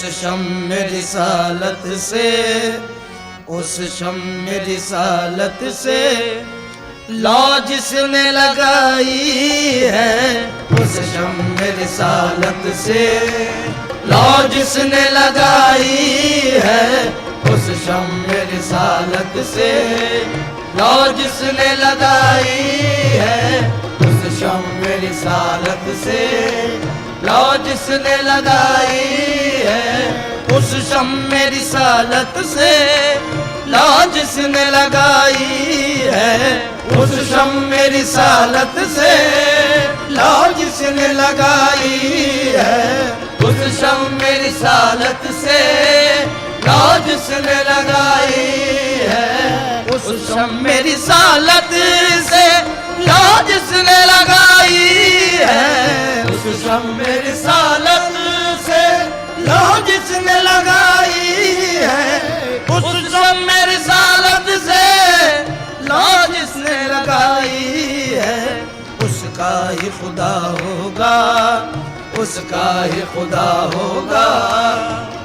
اس شمع رسالت سے، اس شمع رسالت سے لو جس نے لگائی ہے، اس شمع رسالت سے لو جس نے لگائی ہے، اس شمع رسالت سے لو جس نے لگائی ہے، اس شمع رسالت سے لو جس نے لگائی ہے، اس شمع رسالت سے لو جس نے لگائی ہے، اس شمع رسالت سے لو جس نے لگائی ہے، اس شمع رسالت سے لو جس نے لگائی ہے، اس شمع رسالت سے لو جس نے لگائی ہے، اس شمع رسالت سے لو جس نے لگائی ہے، اس شمع رسالت سے لو جس نے لگائی ہے، اس کا ہی خدا ہوگا، اس کا ہی خدا ہوگا،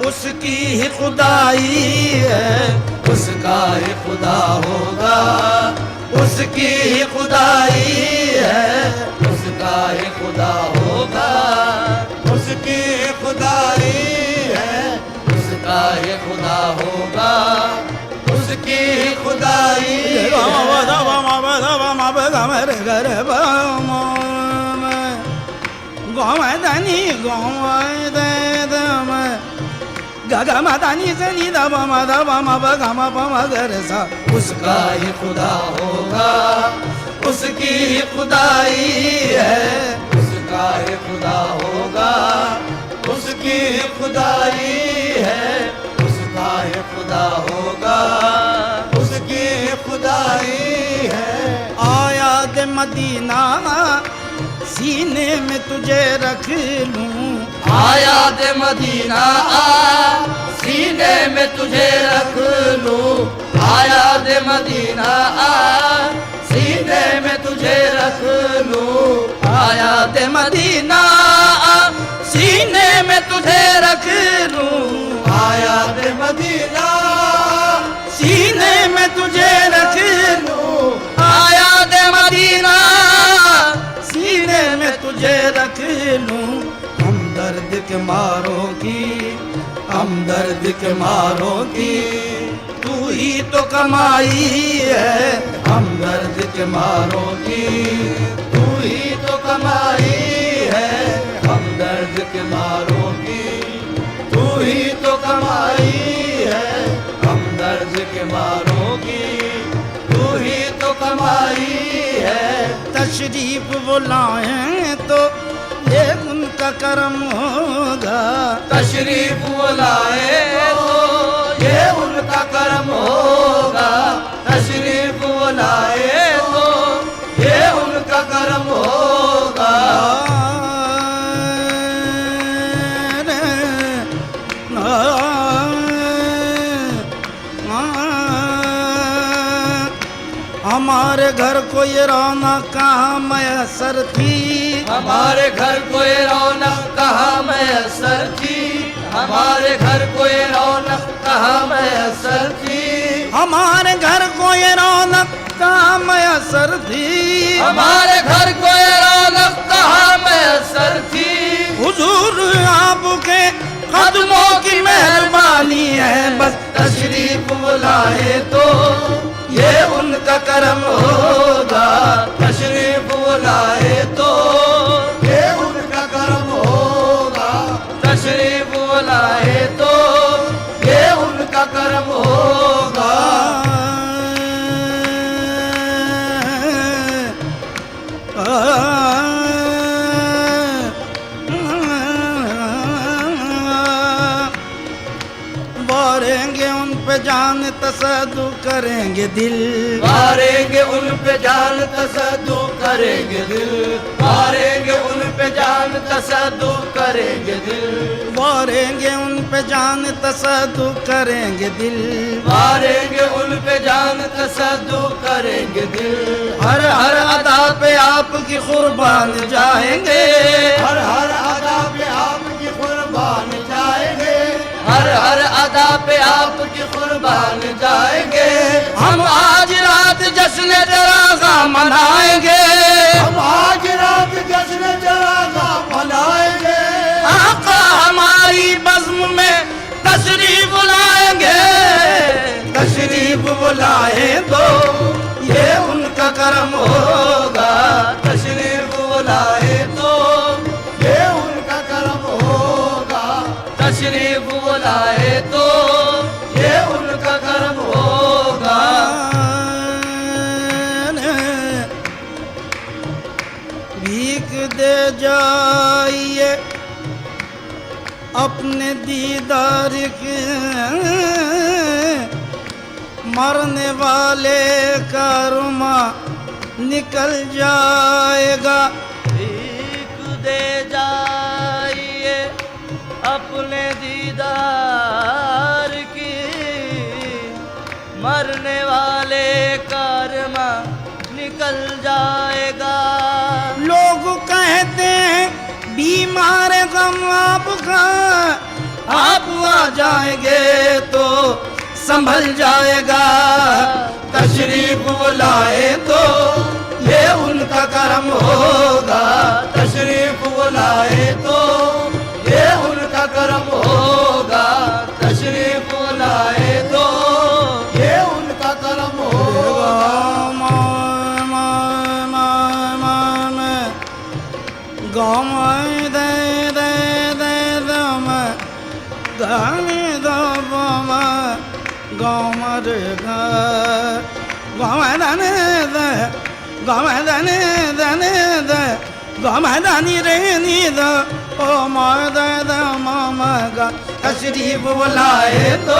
اس کی ہی خدائی ہے، اس کا ہی خدا ہوگا، اس کی ہی خدائی ہے، اس کا ہی خدا ہوگا، اس کی ہی خدائی ہے، اس کا ہی خدا ہوگا، اس کی ہی خدائی ہے۔ گا ما دانی سنی دا با ما با گا ما پا ما گر سا، اس کا ہی خدا ہوگا، اس کی ہی خدائی ہے، اس کا ہی خدا ہوگا، اس کی ہی خدائی ہے، اس کا ہی خدا ہوگا، اس کی ہی خدائی ہے۔ آیا دے مدینہ سینے میں تجھے رکھ لوں، آیا دے مدینہ سینے میں تجھے رکھ لوں، آیا دے مدینہ سینے میں تجھے رکھ لوں، آیا دے مدینہ سینے میں تجھے رکھ لوں، آیا دے مدینہ سینے میں تجھے رکھ لوں، آیا دے مدینہ سینے میں تجھے رکھ لوں، ہم درد کے ماروں کی، ہم درد کے ماروں کی تو ہی تو کمائی ہے، ہم درد کے ماروں کی تو ہی تو کمائی ہے، ہم درد کے ماروں کی تو ہی تو کمائی ہے، ہم درد کے ماروں کی تو ہی تو کمائی ہے۔ تشریف وہ لائیں تو یہ ان کا کرم ہوگا، تشریف وہ لائیں تو یہ ان کا کرم ہوگا، تشریف وہ لائیں تو یہ ان کا کرم ہوگا۔ ہمارے گھر کو یہ رونق کہاں میسر تھی، ہمارے گھر کو یہ رونق کہاں میسر تھی، ہمارے گھر کو یہ رونق کہاں میسر تھی، ہمارے گھر کو یہ رونق کہاں میسر تھی، ہمارے گھر کو یہ رونق کہاں میسر تھی، حضور آپ کے قدموں کی مہربانی ہے، بس تشریف بلائے تو یہ ان کا کرم ہوگا، تشریف بلائے تو یہ ان کا کرم ہوگا، تشریف بلائے تو یہ ان کا کرم ہوگا۔ ماریں گے ان پہ جان تصدق کریں گے دل، ماریں گے ان پہ جان تصدق کریں گے دل، ماریں گے ان پہ جان تصدق کریں گے دل، ماریں گے ان پہ جان تصدق کریں گے دل، ماریں گے ان پہ جان تصدق کریں گے دل، ہر ہر ادا پہ آپ کی قربان جائیں گے، ہر ہر ادا پہ آپ کی قربان جائیں گے، قربان جائیں گے ہم آج رات جشن جراغا منائیں گے ہم آج رات جشن جراغا منائیں گے آقا ہماری بزم میں تشریف لائیں گے تشریف بلائیں تو یہ ان کا کرم ہوگا تشریف بلائیں تو یہ ان کا کرم ہوگا تشریف بلائے تو یہ ان کا کرم ہوگا بھیک دے جائیے اپنے دیدار کے مرنے والے کا رما نکل جائے گا بھیک دے جائیے اپنے دیدار کی مرنے والے کا رما نکل جائے گا لوگ کہتے ہیں بیمار غم آپ کا آپ آ جائیں گے تو سنبھل جائے گا تشریف بلائے تو یہ ان کا کرم ہوگا تشریف بلائے تو یہ ان کا کرم ہوگا تشریف بلائے تو یہ ان کا کرم ہوگا گام دے دے دے دم گانے دم گام رے گا گام دانے دے گام دانے دانے دے گام دانی رے نی دا او ما دے دے ماما گا تشریف بلائے تو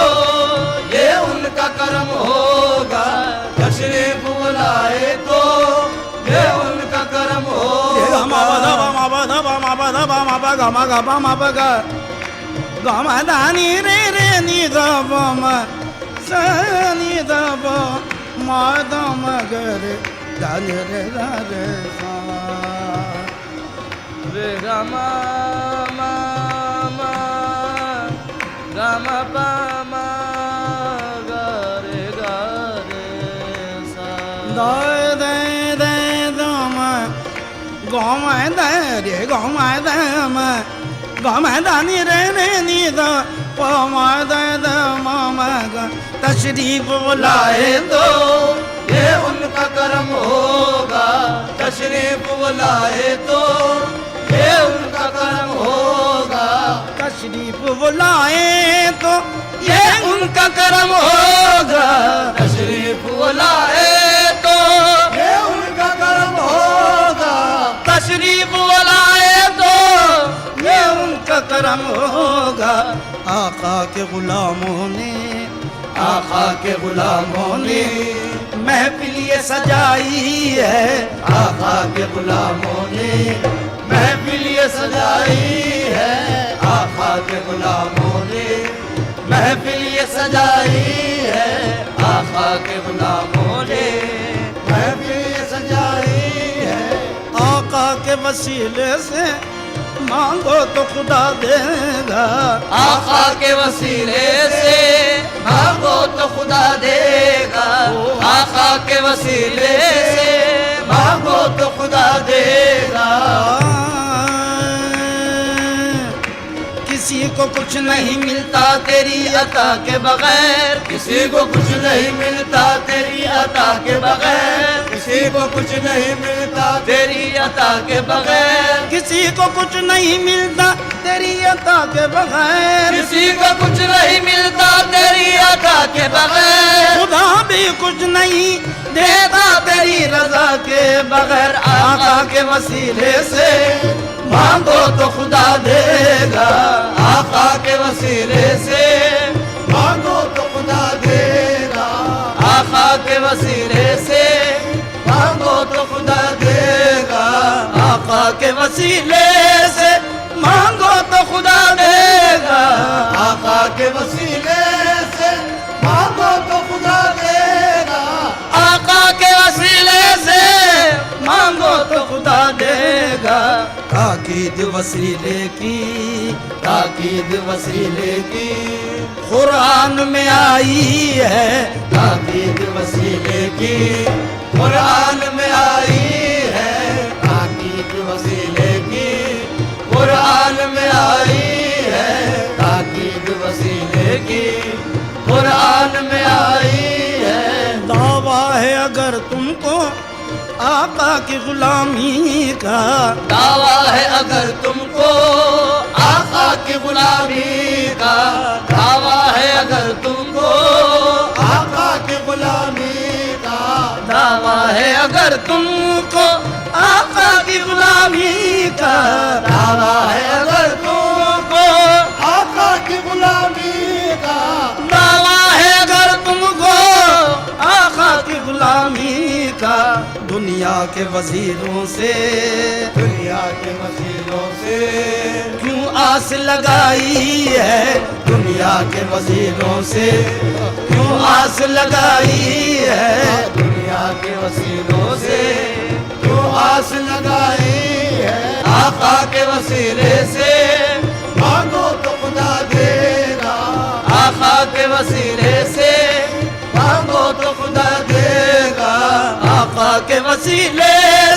یہ ان کا کرم ہوگا تشریف بلائے تو یہ ان کا کرم ہوگا گام دانی رے رے نی دا بام سانی دا بام ما دام گرے دانی رے رے سا رے گا ما ما ما گا ما پا ما گا رے سا دائے دے دے دام گام دے رے گام دام گام دانی رے رے نی دا پا دے دے ماما گا تشریف بلائے تو یہ ان کا کرم ہوگا تشریف بلائے تو یہ ان کا کرم ہوگا تشریف بلائے تو یہ ان کا کرم ہوگا تشریف بلائے تو یہ ان کا کرم ہوگا تشریف بلائے تو یہ ان کا کرم ہوگا آقا کے غلاموں نے آقا کے غلاموں نے محفل یہ سجائی ہے آقا کے غلاموں نے محفل یہ سجائی ہے آقا کے غلاموں نے محفل یہ سجائی ہے آقا کے غلاموں نے محفل یہ سجائی ہے آقا کے وسیلے سے مانگو تو خدا دے گا آقا کے وسیلے سے مانگو تو خدا دے گا آقا کے وسیلے سے مانگو تو خدا دے گا کسی کو کچھ نہیں ملتا تیری عطا کے بغیر کسی کو کچھ نہیں ملتا تیری عطا کے بغیر کسی کو کچھ نہیں ملتا تیری عطا کے بغیر کسی کو کچھ نہیں ملتا تیری عطا کے بغیر کسی کو کچھ نہیں ملتا تیری عطا کے بغیر خدا بھی کچھ نہیں دیتا تیری رضا کے بغیر آقا کے وسیلے سے مانگو تو خدا دے گا آقا کے وسیلے سے مانگو تو خدا دے گا آقا کے وسیلے سے مانگو تو خدا دے گا آقا کے وسیلے سے مانگو تو خدا دے گا آقا کے وسیلے سے مانگو تو خدا دے گا آقا کے وسیلے سے مانگو تو خدا دے گا تاکید وسیلے کی تاکید وسیلے کی قرآن میں آئی ہے تاکید وسیلے کی قرآن میں آئی ہے تاکید وسیلے کی قرآن میں آئی ہے تاکید وسیلے کی قرآن میں آئی ہے دعویٰ ہے اگر تم کو آقا کی غلامی کا دعویٰ ہے اگر تم کو آقا کی غلامی کا دعویٰ ہے اگر تم کو آقا کی غلامی کا دعویٰ ہے اگر تم کو آقا کی غلامی کا دعویٰ ہے اگر تم کو آقا کی غلامی کا دعویٰ ہے اگر تم کو آقا کی غلامی کا دنیا کے وزیروں سے دنیا کے وسیلوں سے کیوں آس لگائی ہے دنیا کے وزیروں سے کیوں آس لگائی ہے دنیا کے وسیلوں سے کیوں آس لگائی ہے آقا کے وسیلے سے مانگو تو خدا دے گا آقا کے وسیلے سے مانگو تو خدا دے گا آقا کے وسیلے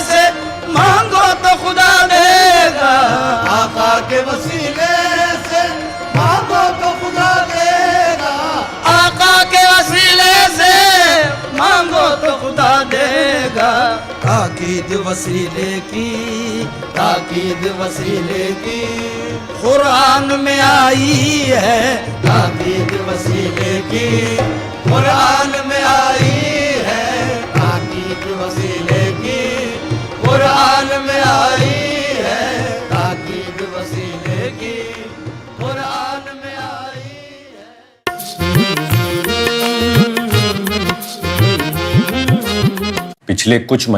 سے مانگو تو خدا دے گا آقا کے وسیلے سے مانگو تو خدا دے گا آقا کے وسیلے سے مانگو تو خدا دے گا تاکید وسیلے کی تاکید وسیلے کی قرآن میں آئی ہے تاکید وسیلے کی قرآن میں آئی ہے تاکید وسیلے کی قرآن میں آئی ہے تاکید وسیلے کی قرآن میں آئی ہے پچھلے کچھ